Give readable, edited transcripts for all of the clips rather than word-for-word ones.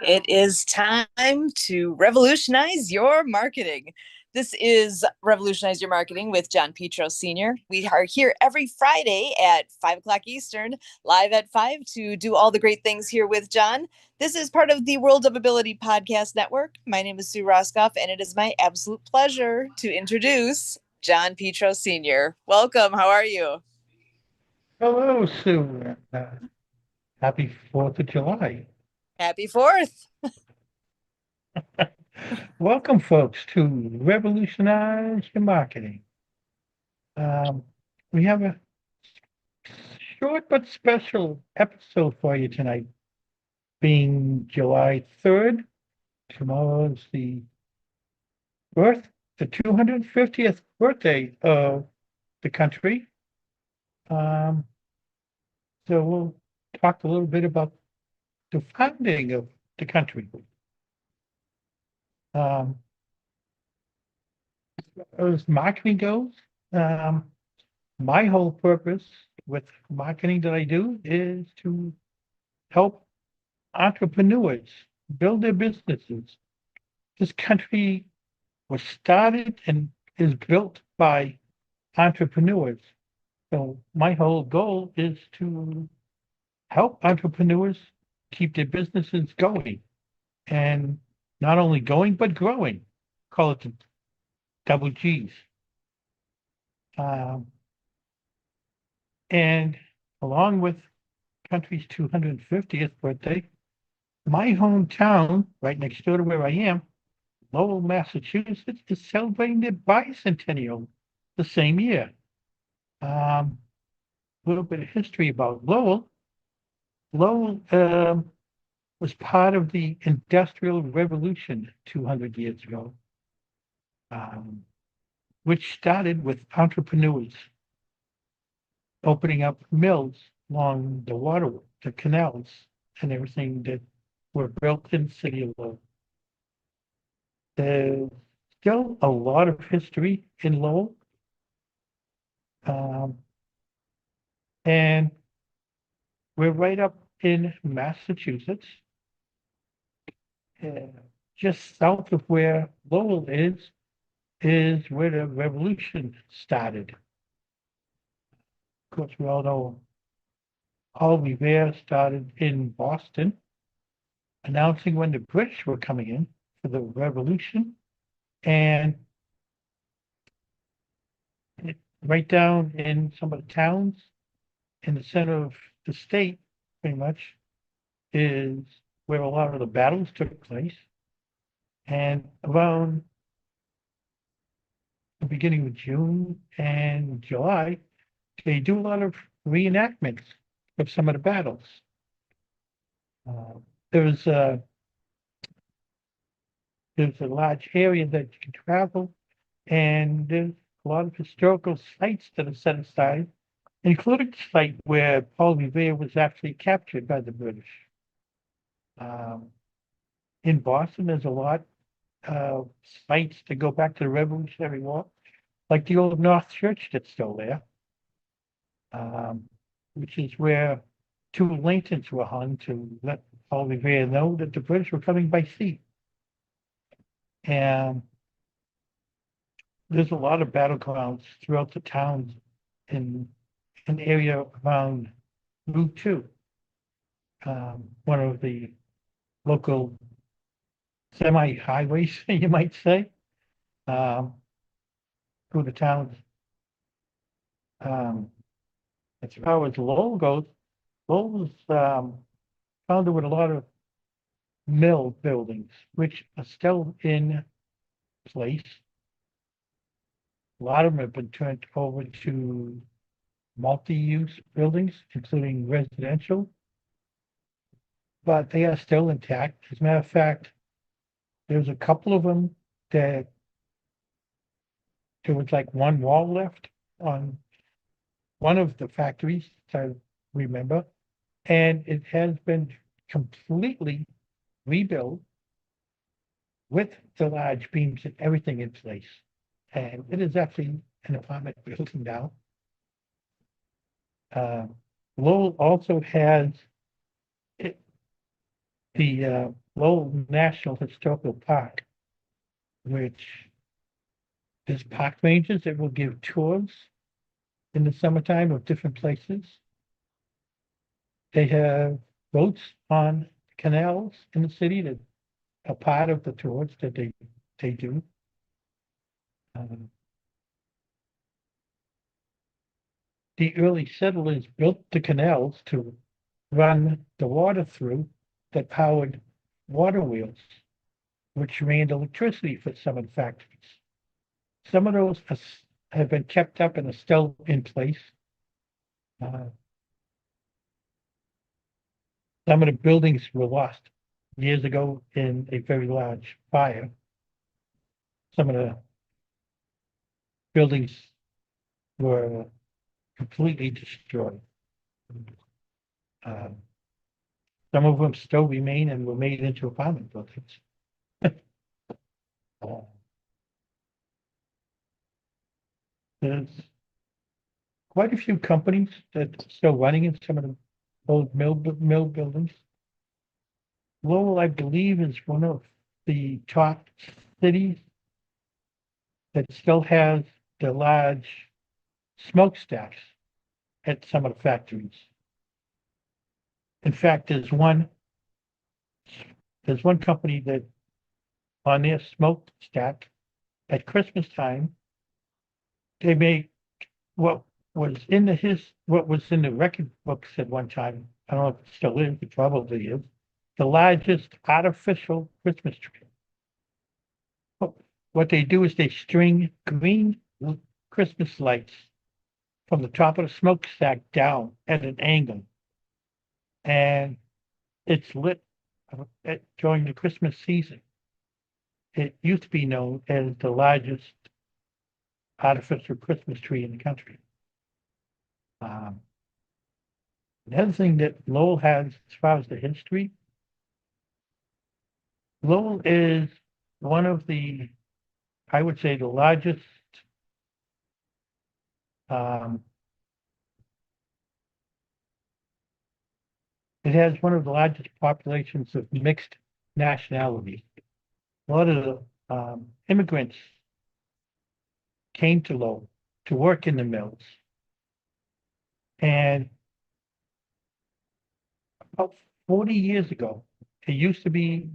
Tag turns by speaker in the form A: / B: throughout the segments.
A: It is time to revolutionize your marketing. This is Revolutionize Your Marketing with John Petros Sr. We are here every Friday at 5 o'clock Eastern, live at 5 to do all the great things here with John. This is part of the World of Ability podcast network. My name is Sue Roskoff, and it is my absolute pleasure to introduce John Petros Sr. Welcome. How are you?
B: Hello, Sue. Happy 4th of July.
A: Happy 4th.
B: Welcome, folks, to Revolutionize Your Marketing. Um, we have a short but special episode for you tonight, being July 3rd. Tomorrow is the 250th birthday of the country. Um, so we'll talk a little bit about the founding of the country. Um, as marketing goes, um, my whole purpose with marketing that I do is to help entrepreneurs build their businesses. This country was started and is built by entrepreneurs. So my whole goal is to help entrepreneurs keep their businesses going, and not only going, but growing. Call it the double G's. Um, and along with country's 250th birthday, my hometown, right next door to where I am, Lowell, Massachusetts, is celebrating their bicentennial the same year. A little bit of history about Lowell. Lowell was part of the Industrial Revolution 200 years ago, um, which started with entrepreneurs opening up mills along the water, the canals, and everything that were built in the city of Lowell. There's still a lot of history in Lowell. Um, and we're right up in Massachusetts, uh, just south of where Lowell is where the revolution started. Of course, we all know Paul Revere started in Boston, announcing when the British were coming in for the revolution. And right down in some of the towns in the center of the state, pretty much, is where a lot of the battles took place. And around the beginning of June and July, they do a lot of reenactments of some of the battles. Uh, there's a there's a large area that you can travel, and there's a lot of historical sites that are set aside, including the site where Paul Revere was actually captured by the British. Um, in Boston, there's a lot of sites that go back to the Revolutionary War, like the old North Church that's still there, um, which is where two lanterns were hung to let Paul Revere know that the British were coming by sea. And there's a lot of battlegrounds throughout the towns in an area around Route 2, one of the local semi-highways, you might say, um, through the towns. Um, as far as Lowell goes, Lowell was founded with a lot of mill buildings, which are still in place. A lot of them have been turned over to multi-use buildings, including residential, but they are still intact. As a matter of fact, there's a couple of them that there was like one wall left on one of the factories, I remember, and it has been completely rebuilt with the large beams and everything in place. And it is actually an apartment building now. Uh, Lowell also has, it, the Lowell National Historical Park, which there's park rangers that will give tours in the summertime of different places. They have boats on canals in the city that are part of the tours that they do. Um, the early settlers built the canals to run the water through that powered water wheels, which ran electricity for some of the factories. Some of those have been kept up and are still in place. Uh, some of the buildings were lost years ago in a very large fire. Some of the buildings were completely destroyed. Um, some of them still remain and were made into apartment buildings. Uh, there's quite a few companies that are still running in some of the old mill buildings. Lowell, I believe, is one of the top cities that still has the large smokestacks at some of the factories. In fact, there's one company that on their smokestack at Christmas time, they make what what was in the record books at one time. I don't know if it still is, it probably is, the largest artificial Christmas tree. What they do is they string green Christmas lights from the top of the smokestack down at an angle. And it's lit during the Christmas season. It used to be known as the largest artificial Christmas tree in the country. Um, the other thing that Lowell has, as far as the history, Lowell is one of the, I would say, the largest um, it has one of the largest populations of mixed nationalities. A lot of the immigrants came to Lowell to work in the mills. And about 40 years ago, it used to be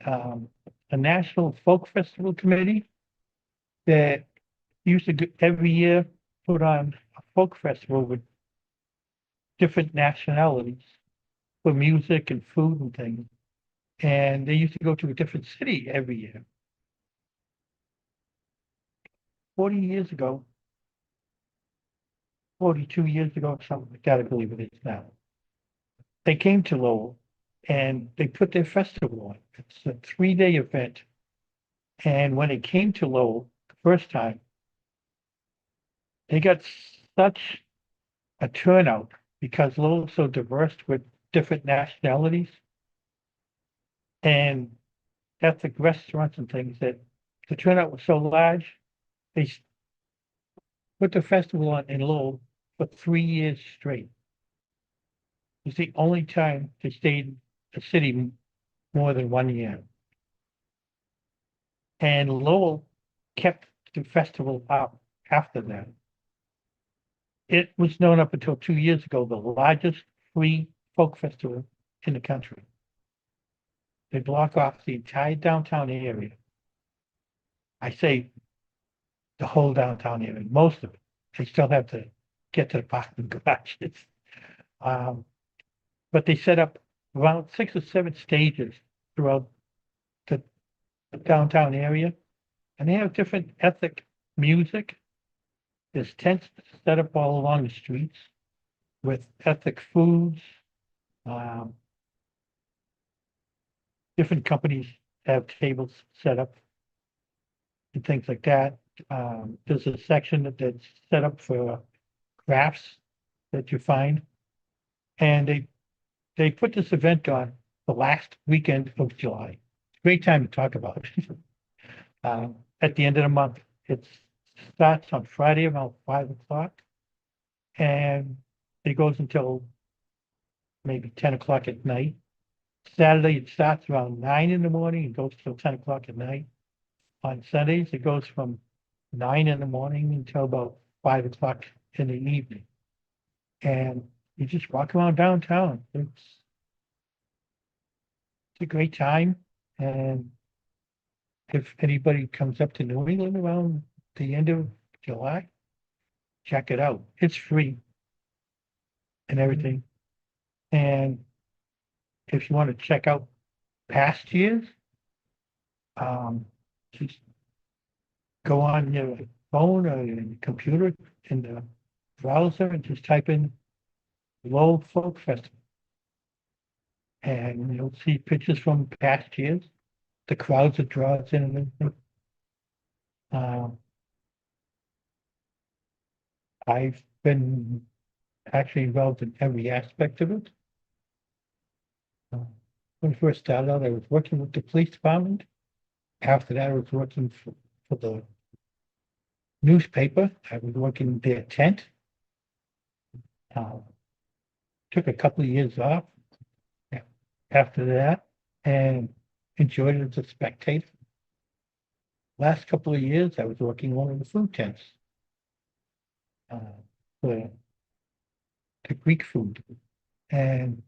B: um, a national folk festival committee that used to every year put on a folk festival with different nationalities for music and food and things. And they used to go to a different city every year. 40 years ago, 42 years ago, something like that, I believe it is now. They came to Lowell and they put their festival on. It's a 3-day event. And when it came to Lowell the first time, they got such a turnout because Lowell's so diverse with different nationalities and ethnic restaurants and things that the turnout was so large, they put the festival on in Lowell for 3 years straight. It's the only time they stayed in the city more than 1 year. And Lowell kept the festival up after that. It was known up until 2 years ago, the largest free folk festival in the country. They block off the entire downtown area. I say the whole downtown area, most of it. They still have to get to the parking garages. Um, but they set up around 6 or 7 stages throughout the downtown area, and they have different ethnic music. There's tents set up all along the streets with ethnic foods. Um, different companies have tables set up and things like that. There's a section that's set up for crafts that you find, and they put this event on the last weekend of July. Great time to talk about it. At the end of the month, it starts on Friday about 5 o'clock, and it goes until maybe 10 o'clock at night. Saturday, it starts around 9 in the morning and goes till 10 o'clock at night. On Sundays, it goes from 9 in the morning until about 5 o'clock in the evening. And you just walk around downtown. It's a great time. And if anybody comes up to New England around the end of July, check it out. It's free and everything. And if you want to check out past years, just go on your phone or your computer in the browser and just type in Lowell Folk Festival. And you'll see pictures from past years, the crowds it draws in and everything. I've been actually involved in every aspect of it. When I first started out, I was working with the police department. After that, I was working for the newspaper. I was working their tent. Took a couple of years off after that and enjoyed it as a spectator. Last couple of years, I was working one of the food tents for the Greek food. And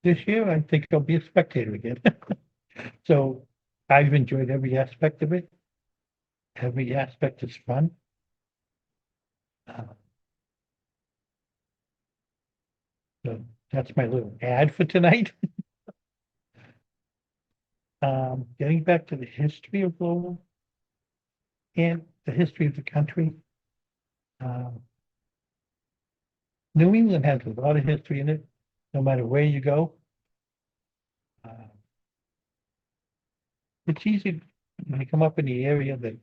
B: this year, I think I'll be a spectator again. So I've enjoyed every aspect of it. Every aspect is fun. So that's my little ad for tonight. Getting back to the history of Lowell and the history of the country. New England has a lot of history in it, no matter where you go. It's easy when you come up in the area that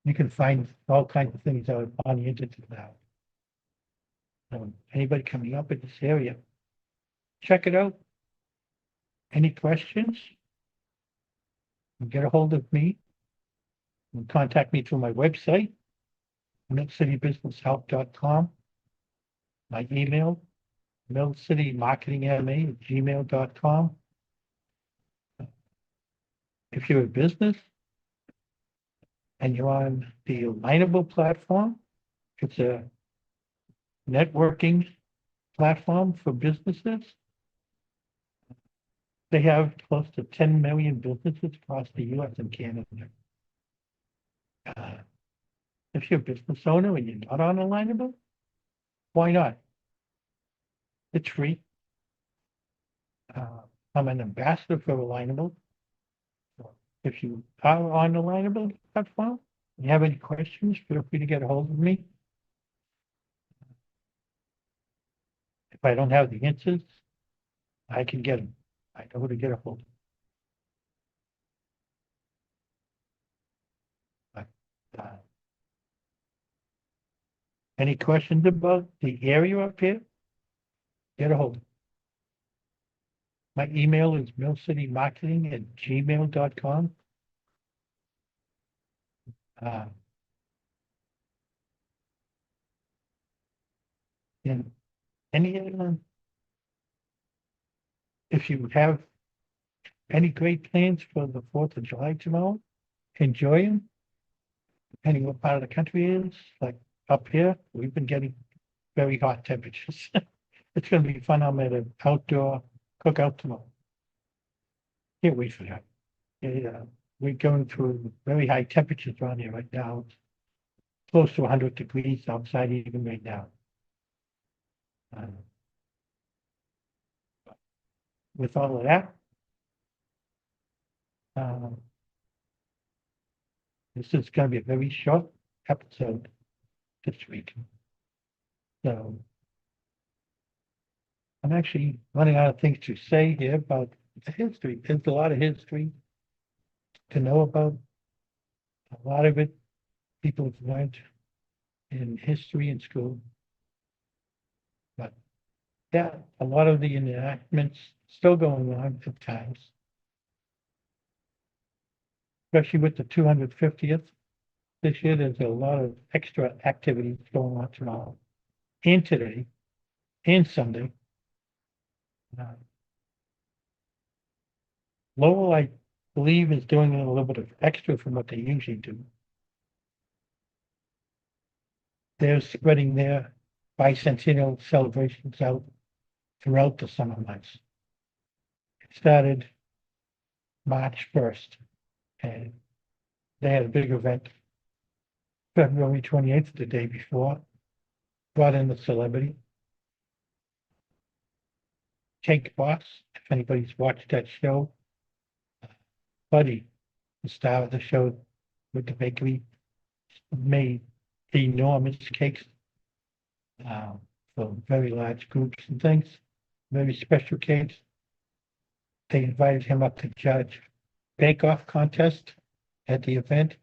B: you can find all kinds of things out on the internet now. Anybody coming up in this area, check it out. Any questions? Get a hold of me. Contact me through my website, millcitybusinesshelp.com. My email, millcitymarketingma@gmail.com. If you're a business and you're on the Alignable platform, it's a networking platform for businesses. They have close to 10 million businesses across the US and Canada. If you're a business owner and you're not on Alignable, why not? It's free. I'm an ambassador for Alignable. If you are on Alignable platform, and you have any questions, feel free to get a hold of me. If I don't have the answers, I can get them. I know who to get a hold of. Any questions about the area up here? Get a hold of me. My email is millcitymarketing@gmail.com. And any if you have any great plans for the 4th of July tomorrow, enjoy them. Depending what part of the country is, like up here, we've been getting very hot temperatures. It's going to be fun. I'm at an outdoor cookout tomorrow. Can't wait for that. Yeah, we're going through very high temperatures around here right now. It's close to 100 degrees outside even right now. With all of that, this is going to be a very short episode this week. So I'm actually running out of things to say here about the history. There's a lot of history to know about. A lot of it people have learned in history in school. But yeah, a lot of the enactments still going on at times. Especially with the 250th this year, there's a lot of extra activities going on tomorrow and today and Sunday. Uh, Lowell, I believe, is doing a little bit of extra from what they usually do. They're spreading their bicentennial celebrations out throughout the summer months. It started March 1st, and they had a big event February 28th, the day before, brought in the celebrity. Cake Boss, if anybody's watched that show, Buddy, the star of the show with the bakery, made enormous cakes for very large groups and things, very special cakes. They invited him up to judge bake-off contest at the event,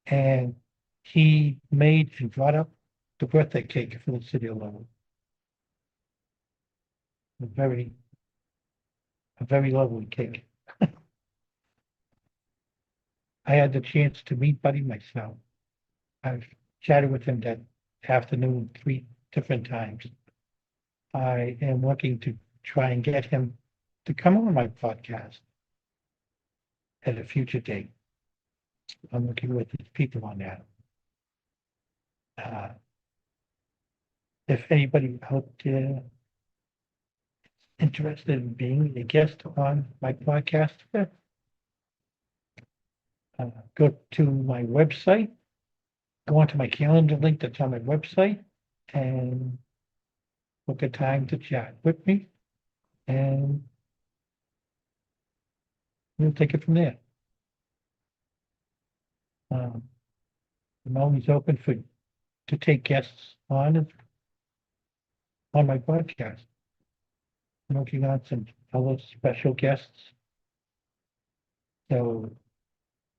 B: and he made and brought up the birthday cake for the city of Lowell. A very lovely cake. I had the chance to meet Buddy myself. I've chatted with him that afternoon 3 different times. I am working to try and get him to come on my podcast at a future date. I'm working with these people on that. If anybody out there interested in being a guest on my podcast, go to my website, go onto my calendar link that's on my website, and book a time to chat with me, and we'll take it from there. I'm always open to take guests on my podcast. I'm working on some other special guests. So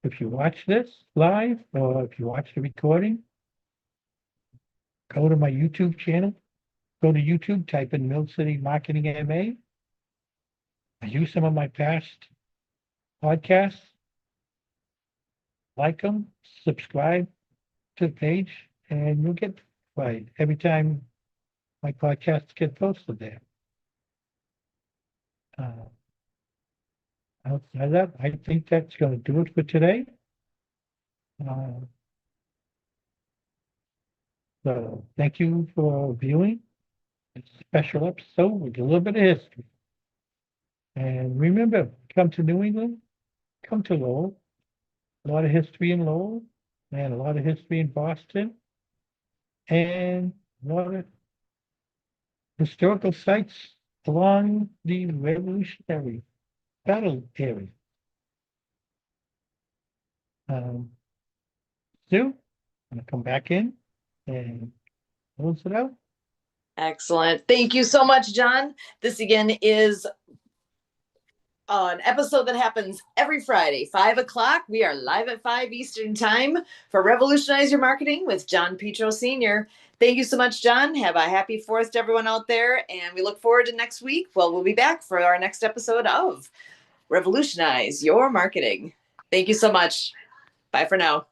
B: if you watch this live or if you watch the recording, go to my YouTube channel. Go to YouTube, type in Mill City Marketing MA. I use some of my past podcasts. Like them, subscribe to the page, and you'll get notified every time my podcasts get posted there. Outside of that, I think that's going to do it for today. So thank you for viewing this special episode with a little bit of history. And remember, come to New England, come to Lowell. A lot of history in Lowell, and a lot of history in Boston, and a lot of historical sites along the Revolutionary battle area. Sue, I'm gonna come back in and close it out.
A: Excellent. Thank you so much, John. This again is an episode that happens every Friday, 5 o'clock. We are live at 5 Eastern time for Revolutionize Your Marketing with John Petros Sr. Thank you so much, John. Have a happy 4th to everyone out there. And we look forward to next week. Well, we'll be back for our next episode of Revolutionize Your Marketing. Thank you so much. Bye for now.